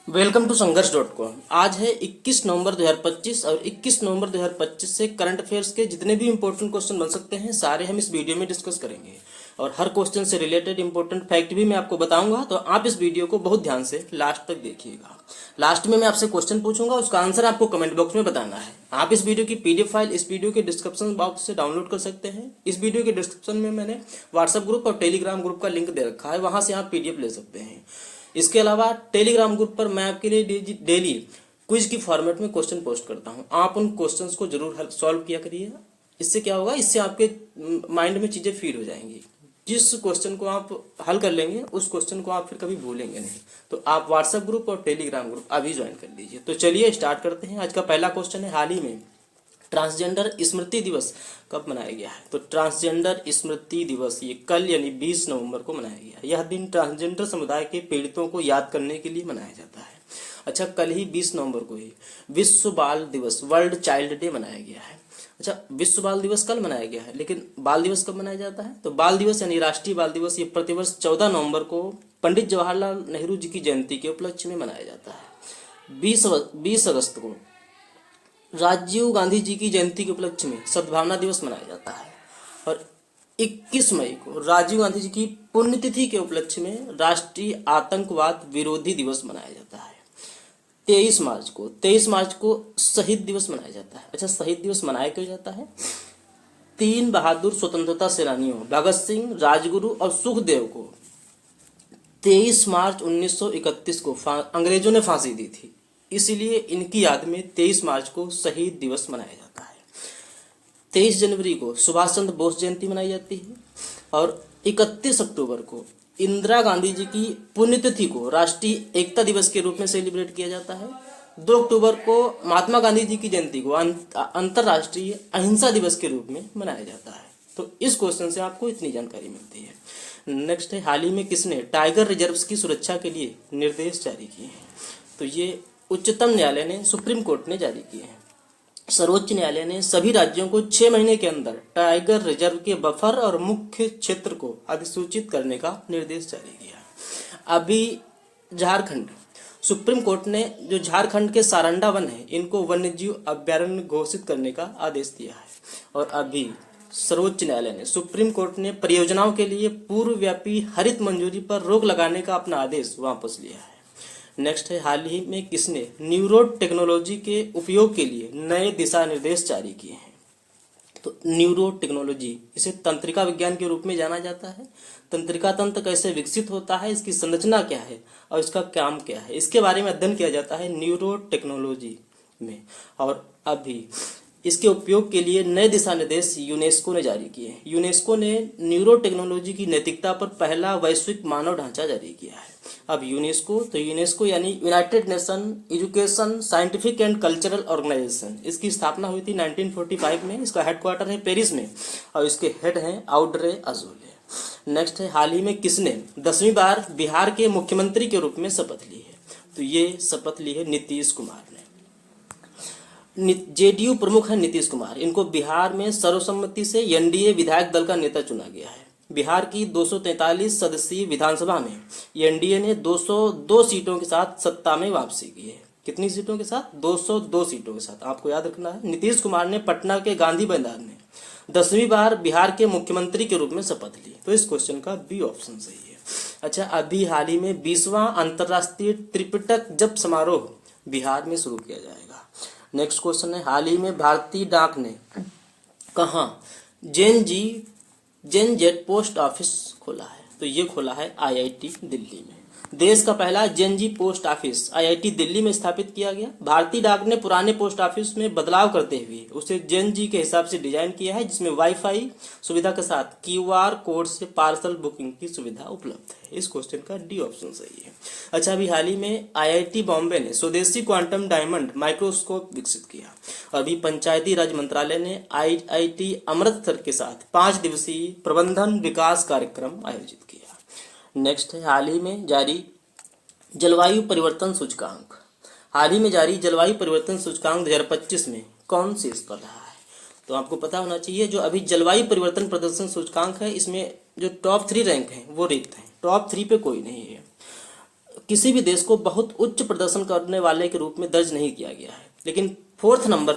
Welcome to संघर्ष.com। आज है 21 नवंबर 2025 और 21 नवंबर 2025 से करंट अफेयर्स के जितने भी इंपॉर्टेंट क्वेश्चन बन सकते हैं सारे हम इस वीडियो में डिस्कस करेंगे और हर क्वेश्चन से रिलेटेड इंपॉर्टेंट फैक्ट भी मैं आपको बताऊंगा। तो आप इस वीडियो को बहुत ध्यान से लास्ट तक देखिएगा। लास्ट में मैं आपसे क्वेश्चन पूछूंगा, उसका आंसर आपको कमेंट बॉक्स में बताना है। आप इस वीडियो की पीडीएफ फाइल इस वीडियो के डिस्क्रिप्शन बॉक्स से डाउनलोड कर सकते हैं। इस वीडियो के डिस्क्रिप्शन में मैंने व्हाट्सएप ग्रुप और टेलीग्राम ग्रुप का लिंक दे रखा है, वहां से आप पीडीएफ ले सकते हैं। इसके अलावा टेलीग्राम ग्रुप पर मैं आपके लिए डेली क्विज की फॉर्मेट में क्वेश्चन पोस्ट करता हूं। आप उन क्वेश्चंस को जरूर सॉल्व किया करिए। इससे क्या होगा, इससे आपके माइंड में चीजें फीड हो जाएंगी। जिस क्वेश्चन को आप हल कर लेंगे उस क्वेश्चन को आप फिर कभी भूलेंगे नहीं। तो आप व्हाट्सएप ग्रुप और टेलीग्राम ग्रुप अभी ज्वाइन कर लीजिए। तो चलिए स्टार्ट करते हैं। आज का पहला क्वेश्चन है, हाल ही में ट्रांसजेंडर स्मृति दिवस कब मनाया गया है? तो ट्रांसजेंडर स्मृति दिवस ये कल यानी 20 नवंबर को मनाया गया है। यह दिन ट्रांसजेंडर समुदाय के पीड़ितों को याद करने के लिए मनाया जाता है। अच्छा, कल ही 20 नवंबर को ही विश्व बाल दिवस वर्ल्ड चाइल्ड डे मनाया गया है। अच्छा, विश्व बाल दिवस कल मनाया गया है, लेकिन बाल दिवस कब मनाया जाता है? तो बाल दिवस यानी राष्ट्रीय बाल दिवस ये प्रतिवर्ष 14 नवंबर को पंडित जवाहरलाल नेहरू जी की जयंती के उपलक्ष्य में मनाया जाता है। 20 अगस्त को राजीव गांधी जी की जयंती के उपलक्ष्य में सद्भावना दिवस मनाया जाता है। और 21 मई को राजीव गांधी जी की पुण्यतिथि के उपलक्ष्य में राष्ट्रीय आतंकवाद विरोधी दिवस मनाया जाता है। 23 मार्च को शहीद दिवस मनाया जाता है। अच्छा, शहीद दिवस मनाया क्यों जाता है? 3 बहादुर स्वतंत्रता सेनानियों भगत सिंह, राजगुरु और सुखदेव को 23 मार्च 1931 को अंग्रेजों ने फांसी दी थी। इसलिए इनकी याद में 23 मार्च को शहीद दिवस मनाया जाता है। 23 जनवरी को सुभाष चंद्र बोस जयंती मनाई जाती है। और 31 अक्टूबर को इंदिरा गांधी जी की पुण्यतिथि को राष्ट्रीय एकता दिवस के रूप में सेलिब्रेट किया जाता है। 2 अक्टूबर को महात्मा गांधी जी की जयंती को अंतर्राष्ट्रीय अहिंसा दिवस के रूप में मनाया जाता है। तो इस क्वेश्चन से आपको इतनी जानकारी मिलती है। नेक्स्ट है, हाल ही में किसने टाइगर रिजर्व्स की सुरक्षा के लिए निर्देश जारी किए हैं? तो ये उच्चतम न्यायालय ने, सुप्रीम कोर्ट ने जारी किए हैं। सर्वोच्च न्यायालय ने सभी राज्यों को 6 महीने के अंदर टाइगर रिजर्व के बफर और मुख्य क्षेत्र को अधिसूचित करने का निर्देश जारी किया। अभी झारखंड सुप्रीम कोर्ट ने जो झारखंड के सारंडा वन है इनको वन्यजीव अभ्यारण्य घोषित करने का आदेश दिया है। और अभी सर्वोच्च न्यायालय ने, सुप्रीम कोर्ट ने परियोजनाओं के लिए पूर्वव्यापी हरित मंजूरी पर रोक लगाने का अपना आदेश वापस लिया है। नेक्स्ट है, हाल ही में किसने न्यूरो टेक्नोलॉजी के उपयोग के लिए नए दिशा निर्देश जारी किए हैं? तो न्यूरो टेक्नोलॉजी, इसे तंत्रिका विज्ञान के रूप में जाना जाता है। तंत्रिका तंत्र कैसे विकसित होता है, इसकी संरचना क्या है और इसका काम क्या है, इसके बारे में अध्ययन किया जाता है न्यूरो टेक्नोलॉजी में। और अभी इसके उपयोग के लिए नए दिशा निर्देश यूनेस्को ने जारी किए हैं। यूनेस्को ने न्यूरो टेक्नोलॉजी की नैतिकता पर पहला वैश्विक मानव ढांचा जारी किया है। अब यूनेस्को यानी United Nation Education Scientific and Cultural Organization, इसकी स्थापना हुई थी 1945 में। इसका हेडक्वार्टर है पेरिस में और इसके हेड हैं आउड्रे अजोले। नेक्स्ट है, हाल ही में किसने 10वीं बार बिहार के मुख्यमंत्री के रूप में शपथ ली है? तो ये शपथ ली है नीतीश कुमार ने। जेडीयू प्रमुख है नीतीश कुमार। इनको बिहार में सर्वसम्मति से एनडीए विधायक दल का नेता चुना गया है। बिहार की 243 सदस्यीय विधानसभा में एनडीए ने 202 सीटों के साथ सत्ता में वापसी की है। कितनी सीटों के साथ? 202 सीटों के साथ। आपको याद रखना है, नीतीश कुमार ने पटना के गांधी मैदान में 10वीं बार बिहार के मुख्यमंत्री के रूप में शपथ ली। तो इस क्वेश्चन का बी ऑप्शन सही है। अच्छा, अभी हाल ही में 20वां अंतर्राष्ट्रीय त्रिपिटक जप समारोह बिहार में शुरू किया जाएगा। नेक्स्ट क्वेश्चन है, हाल ही में भारतीय डाक ने कहाँ जेन जेट पोस्ट ऑफिस खोला है? तो ये खोला है आईआईटी दिल्ली में। देश का पहला Gen Z post office IIT Delhi में स्थापित किया गया। भारतीय डाक ने पुराने पोस्ट ऑफिस में बदलाव करते हुए उसे जेनजी के हिसाब से डिजाइन किया है, जिसमें वाईफाई सुविधा के साथ क्यूआर कोड से पार्सल बुकिंग की सुविधा उपलब्ध है। इस क्वेश्चन का डी ऑप्शन सही है। अच्छा, अभी हाल ही में आईआईटी बॉम्बे ने स्वदेशी क्वांटम डायमंड माइक्रोस्कोप विकसित किया। और अभी पंचायती राज मंत्रालय ने आईआईटी अमृतसर के साथ 5 दिवसीय प्रबंधन विकास कार्यक्रम आयोजित किया। नेक्स्ट है, हाल ही में जारी जलवायु परिवर्तन सूचकांक। हाल ही में जारी जलवायु परिवर्तन सूचकांक 2025 में कौन शीर्ष पर रहा है? तो आपको पता होना चाहिए, जो अभी जलवायु परिवर्तन प्रदर्शन सूचकांक है इसमें जो टॉप 3 रैंक है वो रिक्त है। टॉप 3 पे कोई नहीं है। किसी भी देश को बहुत उच्च प्रदर्शन करने वाले के रूप में दर्ज नहीं किया गया है। लेकिन फोर्थ नंबर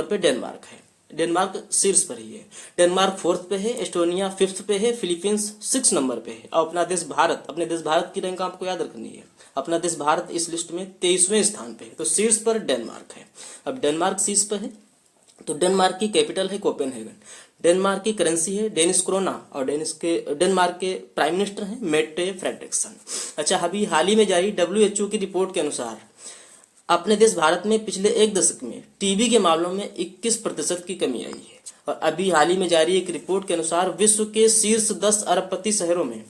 पे डेनमार्क है। डेनमार्क शीर्ष पर ही है। डेनमार्क फोर्थ पे है, एस्टोनिया फिफ्थ पे है, फिलीपींस 6 नंबर पे है और अपने देश भारत की रैंक आपको याद रखनी है। अपना देश भारत इस लिस्ट में 23वें स्थान पे है, तो शीर्ष पर डेनमार्क है। अब डेनमार्क शीर्ष पर है तो डेनमार्क की कैपिटल है कोपेनहेगन। डेनमार्क की करेंसी है डेनिश क्रोना और डेनमार्क के प्राइम मिनिस्टर हैं मेट्टे फ्रेडरिक्सन। अच्छा, अभी हाल ही में जारी WHO की रिपोर्ट के अनुसार अपने देश भारत में पिछले एक दशक में टीबी के मामलों में 21% की कमी आई है। और अभी हाल ही में जारी एक रिपोर्ट के अनुसार विश्व के शीर्ष 10 अरबपति शहरों में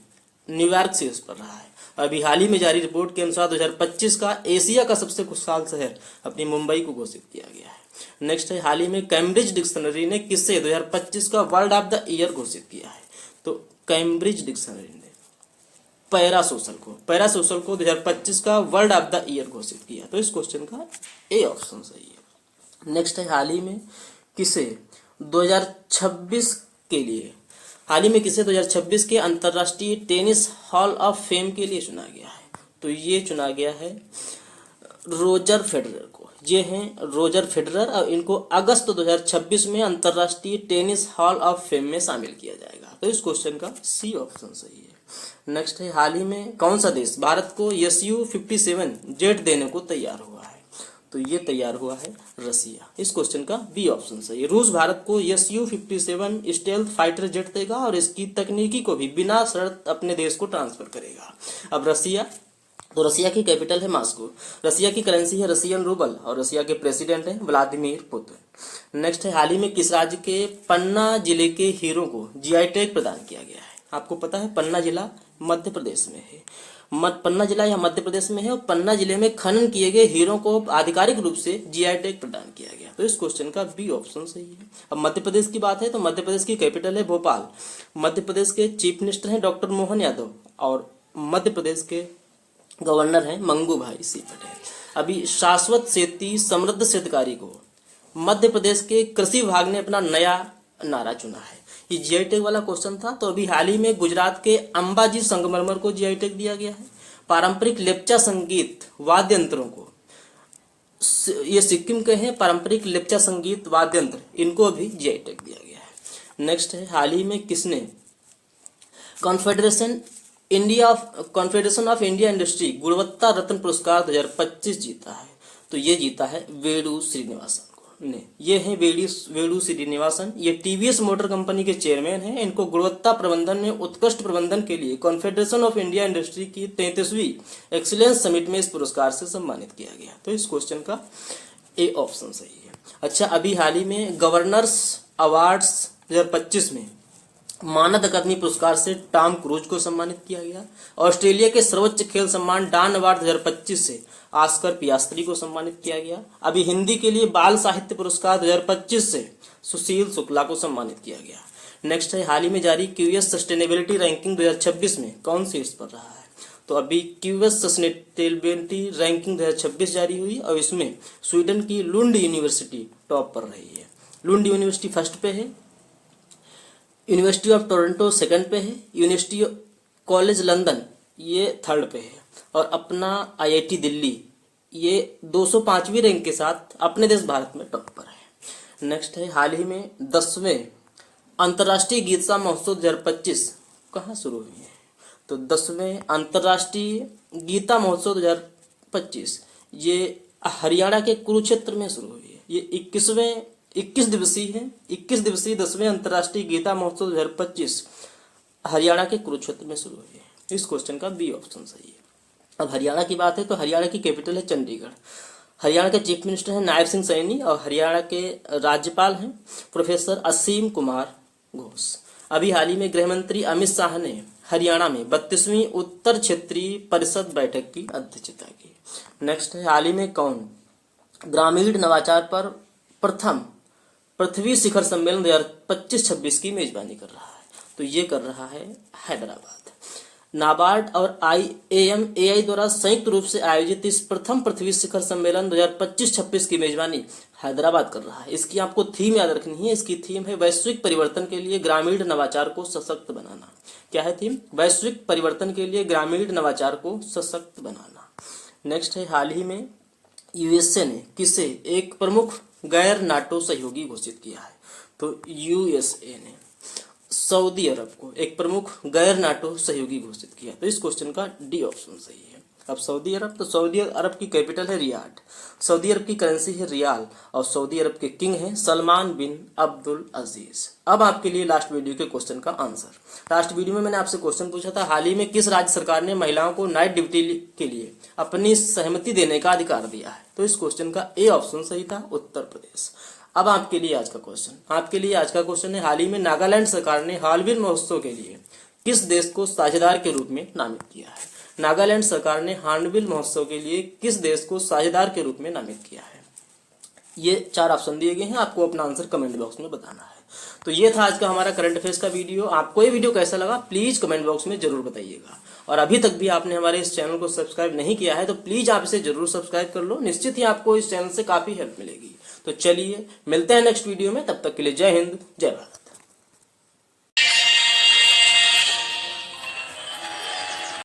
न्यूयॉर्क शीर्ष पर रहा है। अभी हाल ही में जारी रिपोर्ट के अनुसार 2025 का एशिया का सबसे खुशहाल शहर अपनी मुंबई को घोषित किया गया है। नेक्स्ट है, हाल ही में कैम्ब्रिज डिक्शनरी ने किससे 2025 का वर्ल्ड ऑफ द ईयर घोषित किया है? तो कैम्ब्रिज डिक्शनरी ने पैरासोशल को 2025 का वर्ल्ड ऑफ द ईयर घोषित किया। तो इस क्वेश्चन का ए ऑप्शन सही है। नेक्स्ट है, हाल ही में किसे 2026 के अंतर्राष्ट्रीय टेनिस हॉल ऑफ फेम के लिए चुना गया है? तो ये चुना गया है रोजर फेडरर को। ये हैं रोजर फेडरर और इनको अगस्त 2026 में अंतर्राष्ट्रीय टेनिस हॉल ऑफ फेम में शामिल किया जाएगा। तो इस क्वेश्चन का सी ऑप्शन सही है। नेक्स्ट है, हाल ही में कौन सा देश भारत को Su-57 जेट देने को तैयार हुआ है? तो ये तैयार हुआ है रसिया। इस क्वेश्चन का बी ऑप्शन सही है। रूस भारत को Su-57 स्टेल्थ फाइटर जेट देगा और इसकी तकनीकी को भी बिना शर्त अपने देश को ट्रांसफर करेगा। अब रसिया की कैपिटल है मॉस्को। रसिया की करेंसी है रसियन रूबल और रसिया के प्रेसिडेंट हैं व्लादिमीर पुतिन। नेक्स्ट है, हाल ही में किस राज्य के पन्ना जिले के हीरो को GI टैग प्रदान किया गया है? आपको पता है पन्ना जिला मध्य प्रदेश में है। पन्ना जिला या मध्य प्रदेश में है और पन्ना जिले में खनन किए गए हीरो को आधिकारिक रूप से GI टैग प्रदान किया गया। तो इस क्वेश्चन का बी ऑप्शन सही है। अब मध्य प्रदेश की बात है तो मध्य प्रदेश की कैपिटल है भोपाल। मध्य प्रदेश के चीफ मिनिस्टर हैं डॉक्टर मोहन यादव और मध्य प्रदेश के गवर्नर हैं मंगू भाई सी पटेल। अभी शाश्वत खेती समृद्ध शेतकारी को मध्य प्रदेश के कृषि विभाग ने अपना नया नारा चुना है। ये GI टैग वाला क्वेश्चन था। तो अभी हाल ही में गुजरात के अंबाजी संगमरमर को GI टैग दिया गया है। पारंपरिक लेप्चा संगीत वाद्य यंत्रों को, ये सिक्किम के हैं पारंपरिक लेप्चा संगीत वाद्य यंत्र, इनको भी GI टैग दिया गया है। नेक्स्ट है, हाल ही में किसने कॉन्फेडरेशन ऑफ इंडिया इंडस्ट्री गुणवत्ता रत्न पुरस्कार 2025 जीता है? तो ये जीता है वेणु श्रीनिवासन ने। ये हैं वेणु श्रीनिवासन। ये TVS मोटर कंपनी के चेयरमैन हैं। इनको गुणवत्ता प्रबंधन में उत्कृष्ट प्रबंधन के लिए कॉन्फेडरेशन ऑफ इंडिया इंडस्ट्री की 33वीं एक्सीलेंस समिट में इस पुरस्कार से सम्मानित किया गया। तो इस क्वेश्चन का ए ऑप्शन सही है। अच्छा, अभी हाल ही में गवर्नर्स अवार्ड्स 2025 में मानद अकादमी पुरस्कार से टॉम क्रूज को सम्मानित किया गया। ऑस्ट्रेलिया के सर्वोच्च खेल सम्मान डान अवार्ड 2025 से ऑस्कर पियास्त्री को सम्मानित किया गया। अभी हिंदी के लिए बाल साहित्य पुरस्कार 2025 से सुशील शुक्ला को सम्मानित किया गया। नेक्स्ट है, हाल ही में जारी QS सस्टेनेबिलिटी रैंकिंग 2026 में कौन शीर्ष पर रहा है? तो अभी QS सस्टेनेबिलिटी रैंकिंग 2026 जारी हुई और इसमें स्वीडन की लुंड यूनिवर्सिटी टॉप पर रही है। लुंड यूनिवर्सिटी फर्स्ट पे है, यूनिवर्सिटी ऑफ टोरंटो सेकंड पे है, यूनिवर्सिटी कॉलेज लंदन ये थर्ड पे है और अपना IIT दिल्ली ये 205वीं रैंक के साथ अपने देश भारत में टॉप पर है। नेक्स्ट है, हाल ही में 10वें अंतर्राष्ट्रीय गीता महोत्सव 2025 कहाँ शुरू हुई है? तो 10वें अंतर्राष्ट्रीय गीता महोत्सव 2025 ये हरियाणा के कुरुक्षेत्र में शुरू हुई है। ये 21 दिवसीय 10वें अंतर्राष्ट्रीय गीता महोत्सव 2025 हरियाणा के कुरुक्षेत्र में शुरू हुई है। इस क्वेश्चन का बी ऑप्शन सही है। अब हरियाणा की बात है तो हरियाणा की कैपिटल है चंडीगढ़। हरियाणा के चीफ मिनिस्टर हैं नायब सिंह सैनी और हरियाणा के राज्यपाल हैं प्रोफेसर असीम कुमार घोष। अभी हाल ही में गृह मंत्री अमित शाह ने हरियाणा में 32वीं उत्तर क्षेत्रीय परिषद बैठक की अध्यक्षता की। नेक्स्ट है, हाल ही में कौन ग्रामीण नवाचार पर प्रथम पृथ्वी शिखर सम्मेलन 2025-26 की मेजबानी कर रहा है? तो ये कर रहा है हैदराबाद। नाबार्ड और IAMAI द्वारा संयुक्त रूप से आयोजित इस प्रथम पृथ्वी शिखर सम्मेलन 2025-26 की मेजबानी हैदराबाद कर रहा है। इसकी आपको थीम याद रखनी है। इसकी थीम है वैश्विक परिवर्तन के लिए ग्रामीण नवाचार को सशक्त बनाना। क्या है थीम? वैश्विक परिवर्तन के लिए ग्रामीण नवाचार को सशक्त बनाना। नेक्स्ट है, हाल ही में USA ने किसे एक प्रमुख गैर नाटो सहयोगी घोषित किया है? तो USA ने सऊदी अरब को एक प्रमुख गैर नाटो सहयोगी घोषित किया। तो इस क्वेश्चन का डी ऑप्शन सही है। अब सऊदी अरब, तो सऊदी अरब की कैपिटल है रियाद, सऊदी अरब की करेंसी है रियाल और सऊदी अरब के किंग हैं सलमान बिन अब्दुल अजीज। अब आपके लिए लास्ट वीडियो के क्वेश्चन का आंसर। लास्ट वीडियो में मैंने आपसे क्वेश्चन पूछा था, हाल ही में किस राज्य सरकार ने महिलाओं को नाइट ड्यूटी के लिए अपनी सहमति देने का अधिकार दिया है? तो इस क्वेश्चन का ए ऑप्शन सही था, उत्तर प्रदेश। अब आपके लिए आज का क्वेश्चन है, हाल ही में नागालैंड सरकार ने हॉर्नबिल महोत्सव के लिए किस देश को साझेदार के रूप में नामित किया है? नागालैंड सरकार ने हॉर्नबिल महोत्सव के लिए किस देश को साझेदार के रूप में नामित किया है? ये 4 ऑप्शन दिए गए हैं, आपको अपना आंसर कमेंट बॉक्स में बताना है। तो ये था आज का हमारा करंट अफेयर्स का वीडियो। आपको ये वीडियो कैसा लगा प्लीज कमेंट बॉक्स में जरूर बताइएगा। और अभी तक भी आपने हमारे इस चैनल को सब्सक्राइब नहीं किया है तो प्लीज आप इसे जरूर सब्सक्राइब कर लो। निश्चित ही आपको इस चैनल से काफी हेल्प मिलेगी। तो चलिए मिलते हैं नेक्स्ट वीडियो में, तब तक के लिए जय हिंद, जय भारत।